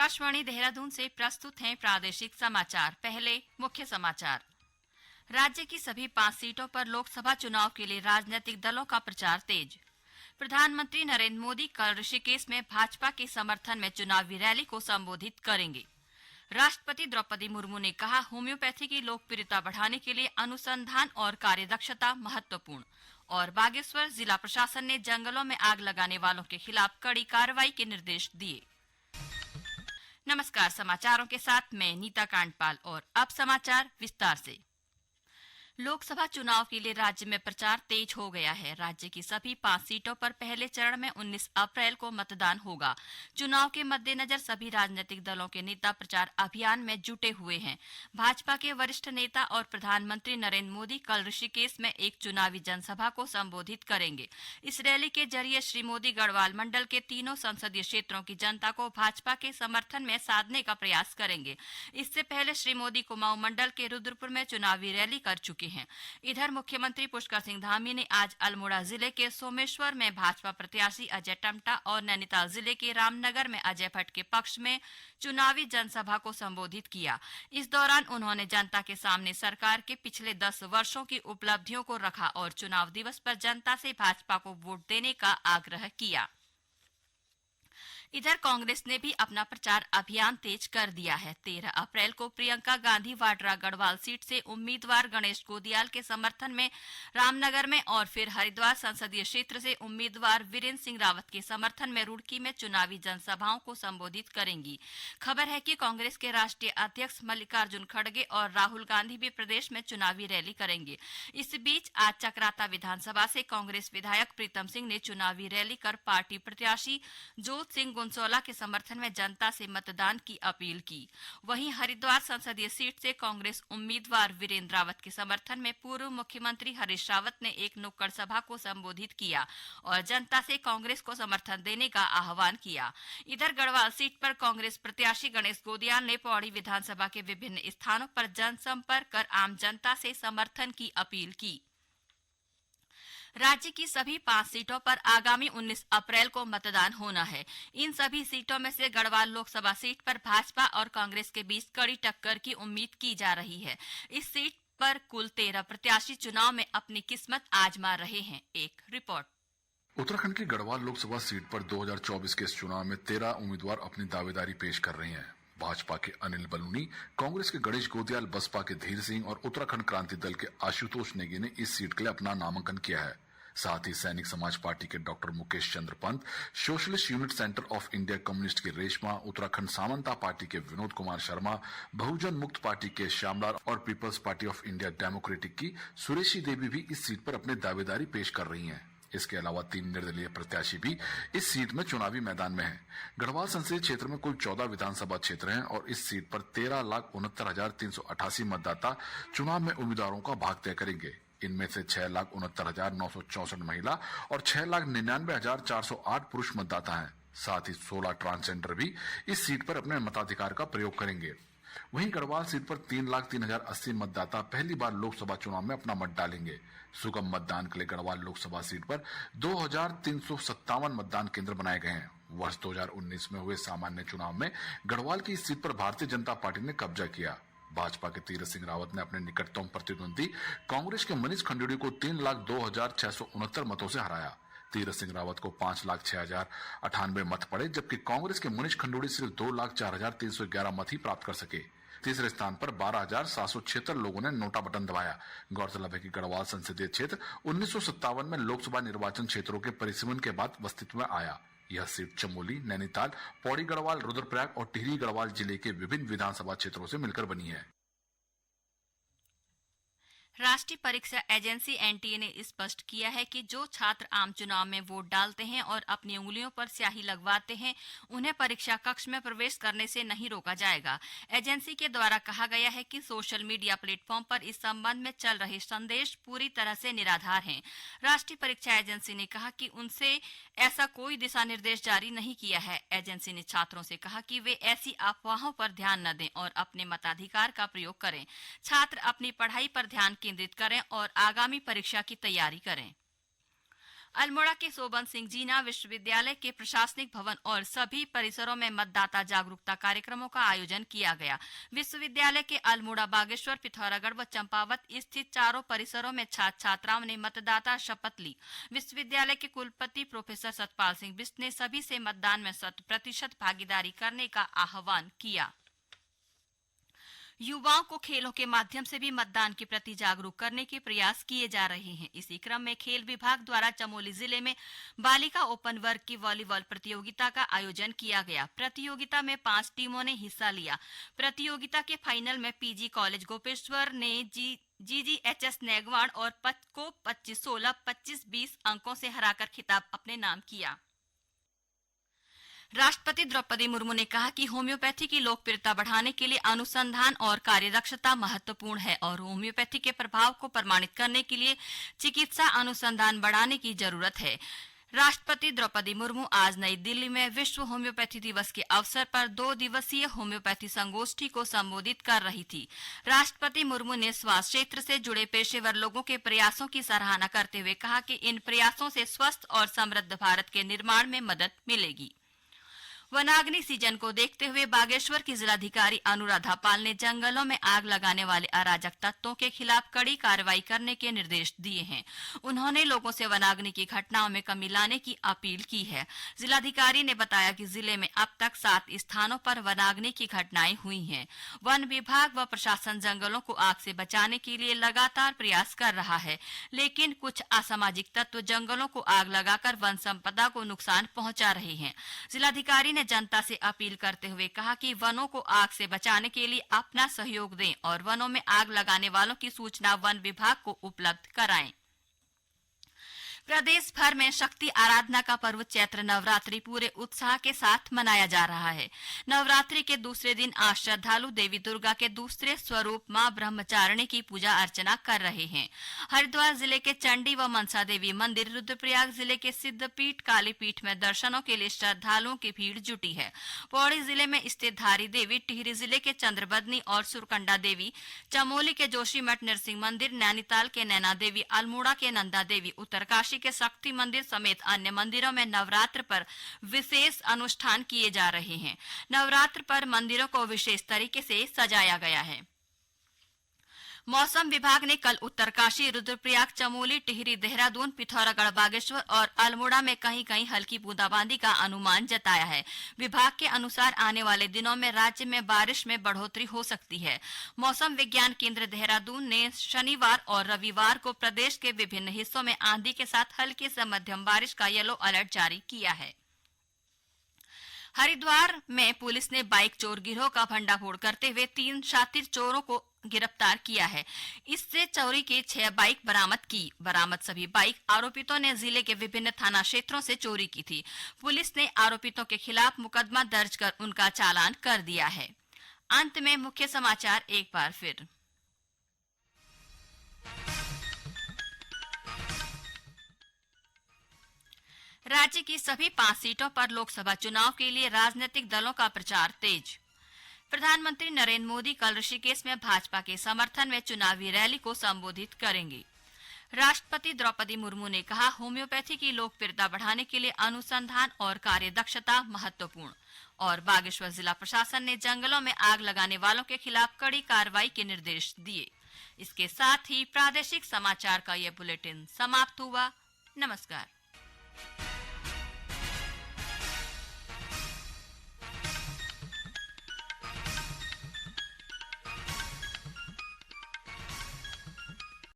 आकाशवाणी देहरादून से प्रस्तुत हैं प्रादेशिक समाचार। पहले मुख्य समाचार। राज्य की सभी 5 सीटों पर लोकसभा चुनाव के लिए राजनीतिक दलों का प्रचार तेज। प्रधानमंत्री नरेंद्र मोदी कल ऋषिकेश में भाजपा के समर्थन में चुनावी रैली को संबोधित करेंगे। राष्ट्रपति द्रौपदी मुर्मू ने कहा, होम्योपैथी की लोकप्रियता बढ़ाने के लिए अनुसंधान और कार्यदक्षता महत्वपूर्ण। और बागेश्वर जिला प्रशासन ने जंगलों में आग लगाने वालों के खिलाफ कड़ी कार्रवाई के निर्देश दिए। नमस्कार, समाचारों के साथ मैं नीता कांडपाल और अब समाचार विस्तार से। लोकसभा चुनाव के लिए राज्य में प्रचार तेज हो गया है। राज्य की सभी 5 सीटों पर पहले चरण में 19 अप्रैल को मतदान होगा। चुनाव के मद्देनजर सभी राजनीतिक दलों के नेता प्रचार अभियान में जुटे हुए हैं। भाजपा के वरिष्ठ नेता और प्रधानमंत्री नरेंद्र मोदी कल ऋषिकेश में एक चुनावी जनसभा को संबोधित करेंगे। इस रैली के जरिए श्री मोदी गढ़वाल मंडल के तीनों संसदीय क्षेत्रों की जनता को भाजपा के समर्थन में साधने का प्रयास करेंगे। इससे पहले श्री मोदी कुमाऊं मंडल के रुद्रपुर में चुनावी रैली कर चुके हैं। इधर मुख्यमंत्री पुष्कर सिंह धामी ने आज अल्मोड़ा जिले के सोमेश्वर में भाजपा प्रत्याशी अजय टम्टा और नैनीताल जिले के रामनगर में अजय भट्ट के पक्ष में चुनावी जनसभा को संबोधित किया। इस दौरान उन्होंने जनता के सामने सरकार के पिछले 10 वर्षों की उपलब्धियों को रखा और चुनाव दिवस पर जनता से भाजपा को वोट देने का आग्रह किया। इधर कांग्रेस ने भी अपना प्रचार अभियान तेज कर दिया है। 13 अप्रैल को प्रियंका गांधी वाड्रा गढ़वाल सीट से उम्मीदवार गणेश गोदियाल के समर्थन में रामनगर में और फिर हरिद्वार संसदीय क्षेत्र से उम्मीदवार वीरेंद्र सिंह रावत के समर्थन में रुड़की में चुनावी जनसभाओं को संबोधित करेंगी। खबर है कि कांग्रेस के राष्ट्रीय अध्यक्ष मल्लिकार्जुन खड़गे और राहुल गांधी भी प्रदेश में चुनावी रैली करेंगे। इस बीच आज चकराता विधानसभा से कांग्रेस विधायक प्रीतम सिंह ने चुनावी रैली कर पार्टी प्रत्याशी जोत सिंह गुनसोला के समर्थन में जनता से मतदान की अपील की। वहीं हरिद्वार संसदीय सीट से कांग्रेस उम्मीदवार वीरेंद्र रावत के समर्थन में पूर्व मुख्यमंत्री हरीश रावत ने एक नुक्कड़ सभा को संबोधित किया और जनता से कांग्रेस को समर्थन देने का आह्वान किया। इधर गढ़वाल सीट पर कांग्रेस प्रत्याशी गणेश गोदियाल ने पौड़ी विधानसभा के विभिन्न स्थानों पर जनसंपर्क कर आम जनता से समर्थन की अपील की। राज्य की सभी 5 सीटों पर आगामी 19 अप्रैल को मतदान होना है। इन सभी सीटों में से गढ़वाल लोकसभा सीट पर भाजपा और कांग्रेस के बीच कड़ी टक्कर की उम्मीद की जा रही है। इस सीट पर कुल 13 प्रत्याशी चुनाव में अपनी किस्मत आजमा रहे हैं। एक रिपोर्ट। उत्तराखंड की गढ़वाल लोकसभा सीट पर 2024 के इस चुनाव में 13 उम्मीदवार अपनी दावेदारी पेश कर रहे हैं। भाजपा के अनिल बलूनी, कांग्रेस के गणेश गोदियाल, बसपा के धीर सिंह और उत्तराखंड क्रांति दल के आशुतोष नेगी ने इस सीट के लिए अपना नामांकन किया है। साथ ही सैनिक समाज पार्टी के doctor Mukesh Chandra Pant, socialist unit centre of India communist की रेशमा, उत्तराखंड सामंता पार्टी के विनोद कुमार शर्मा, बहुजन मुक्त पार्टी के श्यामलाल और people's party of India democratic की सुरेशी देवी भी इस सीट पर अपनी दावेदारी पेश कर रही हैं। इसके अलावा 3 निर्दलीय प्रत्याशी भी इस सीट में चुनावी मैदान में हैं। गढ़वाल संसदीय क्षेत्र में कुल 14 विधानसभा क्षेत्र हैं और इस सीट पर 13,69,388 मतदाता चुनाव में उम्मीदवारों का भाग तय करेंगे। इनमें से 6,69,964 महिला और 6,99,408 पुरुष मतदाता हैं। साथ ही 16 ट्रांसजेंडर भी इस सीट पर अपने मताधिकार का प्रयोग करेंगे। वहीं गढ़वाल सीट पर 3,03,080 मतदाता पहली बार लोकसभा चुनाव में अपना मत डालेंगे। सुगम मतदान के लिए गढ़वाल लोकसभा सीट पर 2,357 मतदान केंद्र बनाए गए हैं। वर्ष 2019 में हुए सामान्य चुनाव में गढ़वाल की इस सीट पर भारतीय जनता पार्टी ने कब्जा किया। भाजपा के तीरथ सिंह रावत ने अपने निकटतम प्रतिद्वंदी कांग्रेस के मनीष खंडूड़ी को 3,02,669 मतों से हराया। तीरथ सिंह रावत को 5,06,098 मत पड़े, जबकि कांग्रेस के मनीष खंडूड़ी सिर्फ 2,04,311 मत ही प्राप्त कर सके। तीसरे स्थान पर 12,776 लोगों ने नोटा बटन दबाया। गौरतलब है कि गढ़वाल संसदीय क्षेत्र 1957 में लोकसभा निर्वाचन क्षेत्रों के परिसीमन के बाद अस्तित्व में आया। यह सीट चमोली, नैनीताल, पौड़ी गढ़वाल, रुद्रप्रयाग और टिहरी गढ़वाल जिले के विभिन्न विधानसभा क्षेत्रों से मिलकर बनी है। राष्ट्रीय परीक्षा एजेंसी एनटीए ने स्पष्ट किया है कि जो छात्र आम चुनाव में वोट डालते हैं और अपनी उंगलियों पर स्याही लगवाते हैं, उन्हें परीक्षा कक्ष में प्रवेश करने से नहीं रोका जाएगा। एजेंसी के द्वारा कहा गया है कि सोशल मीडिया प्लेटफॉर्म पर इस संबंध में चल रहे संदेश पूरी तरह से निराधार हैं। राष्ट्रीय परीक्षा एजेंसी ने कहा कि उनसे ऐसा कोई दिशा निर्देश जारी नहीं किया है। एजेंसी ने छात्रों से कहा कि वे ऐसी अफवाहों पर ध्यान न दें और अपने मताधिकार का प्रयोग करें। छात्र अपनी पढ़ाई पर ध्यान केंद्रित करें और आगामी परीक्षा की तैयारी करें। अल्मोड़ा के सोबन सिंह जीना विश्वविद्यालय के प्रशासनिक भवन और सभी परिसरों में मतदाता जागरूकता कार्यक्रमों का आयोजन किया गया। विश्वविद्यालय के अल्मोड़ा, बागेश्वर, पिथौरागढ़ व चंपावत स्थित चारों परिसरों में छात्र छात्राओं ने मतदाता शपथ ली। विश्वविद्यालय के कुलपति प्रोफेसर सतपाल सिंह बिष्ट ने सभी से मतदान में 100% भागीदारी करने का आह्वान किया। युवाओं को खेलों के माध्यम से भी मतदान के प्रति जागरूक करने के प्रयास किए जा रहे हैं। इसी क्रम में खेल विभाग द्वारा चमोली जिले में बालिका ओपन वर्ग की वॉलीबॉल प्रतियोगिता का आयोजन किया गया। प्रतियोगिता में 5 टीमों ने हिस्सा लिया। प्रतियोगिता के फाइनल में पीजी कॉलेज गोपेश्वर ने GGHS नेगवाड़ और को 25-16, 25-20 अंकों से हराकर खिताब अपने नाम किया। राष्ट्रपति द्रौपदी मुर्मू ने कहा कि होम्योपैथी की लोकप्रियता बढ़ाने के लिए अनुसंधान और कार्यदक्षता महत्वपूर्ण है और होम्योपैथी के प्रभाव को प्रमाणित करने के लिए चिकित्सा अनुसंधान बढ़ाने की जरूरत है। राष्ट्रपति द्रौपदी मुर्मू आज नई दिल्ली में विश्व होम्योपैथी दिवस के अवसर पर 2 दिवसीय होम्योपैथी संगोष्ठी को संबोधित कर रही थी। राष्ट्रपति मुर्मू ने स्वास्थ्य क्षेत्र से जुड़े पेशेवर लोगों के प्रयासों की सराहना करते हुए कहा कि इन प्रयासों से स्वस्थ और समृद्ध भारत के निर्माण में मदद मिलेगी। वनाग्नि सीजन को देखते हुए बागेश्वर की जिलाधिकारी अनुराधा पाल ने जंगलों में आग लगाने वाले अराजक तत्वों के खिलाफ कड़ी कार्रवाई करने के निर्देश दिए हैं। उन्होंने लोगों से वनाग्नि की घटनाओं में कमी लाने की अपील की है। जिलाधिकारी ने बताया कि जिले में अब तक 7 स्थानों पर वनाग्नि की घटनाएं हुई हैं। वन विभाग व प्रशासन जंगलों को आग से बचाने के लिए लगातार प्रयास कर रहा है, लेकिन कुछ असामाजिक तत्व जंगलों को आग लगाकर वन संपदा को नुकसान पहुंचा रहे हैं। जिलाधिकारी जनता से अपील करते हुए कहा कि वनों को आग से बचाने के लिए अपना सहयोग दें और वनों में आग लगाने वालों की सूचना वन विभाग को उपलब्ध कराएं। प्रदेश भर में शक्ति आराधना का पर्व चैत्र नवरात्रि पूरे उत्साह के साथ मनाया जा रहा है। नवरात्रि के दूसरे दिन आज श्रद्धालु देवी दुर्गा के दूसरे स्वरूप मां ब्रह्मचारिणी की पूजा अर्चना कर रहे हैं। हरिद्वार जिले के चंडी व मनसा देवी मंदिर, रुद्रप्रयाग जिले के सिद्धपीठ कालीपीठ में दर्शनों के लिए श्रद्धालुओं की भीड़ जुटी है। पौड़ी जिले में स्थित धारी देवी, टिहरी जिले के चंद्रबदनी और सुरकंडा देवी, चमोली के जोशीमठ नरसिंह मंदिर, नैनीताल के नैना देवी, अल्मोड़ा के नंदा देवी, उत्तरकाशी के शक्ति मंदिर समेत अन्य मंदिरों में नवरात्र पर विशेष अनुष्ठान किए जा रहे हैं। नवरात्र पर मंदिरों को विशेष तरीके से सजाया गया है। मौसम विभाग ने कल उत्तरकाशी, रुद्रप्रयाग, चमोली, टिहरी, देहरादून, पिथौरागढ़, बागेश्वर और अल्मोड़ा में कहीं-कहीं हल्की बूंदाबांदी का अनुमान जताया है। विभाग के अनुसार आने वाले दिनों में राज्य में बारिश में बढ़ोतरी हो सकती है। मौसम विज्ञान केंद्र देहरादून ने शनिवार और रविवार को प्रदेश के विभिन्न हिस्सों में आंधी के साथ हल्की से मध्यम बारिश का येलो अलर्ट जारी किया है। हरिद्वार में पुलिस ने बाइक चोर गिरोह का भंडाफोड़ करते हुए 3 शातिर चोरों को गिरफ्तार किया है। इससे चोरी की 6 बाइक बरामद की। बरामद सभी बाइक आरोपितों ने जिले के विभिन्न थाना क्षेत्रों से चोरी की थी। पुलिस ने आरोपितों के खिलाफ मुकदमा दर्ज कर उनका चालान कर दिया है। अंत में मुख्य समाचार एक बार फिर। राज्य की सभी 5 सीटों पर लोकसभा चुनाव के लिए राजनीतिक दलों का प्रचार तेज। प्रधानमंत्री नरेंद्र मोदी कल ऋषिकेश में भाजपा के समर्थन में चुनावी रैली को संबोधित करेंगे। राष्ट्रपति द्रौपदी मुर्मू ने कहा, होम्योपैथी की लोकप्रियता बढ़ाने के लिए अनुसंधान और कार्यदक्षता महत्वपूर्ण। और बागेश्वर जिला प्रशासन ने जंगलों में आग लगाने वालों के खिलाफ कड़ी कार्रवाई के निर्देश दिए। इसके साथ ही प्रादेशिक समाचार का ये बुलेटिन समाप्त हुआ। नमस्कार।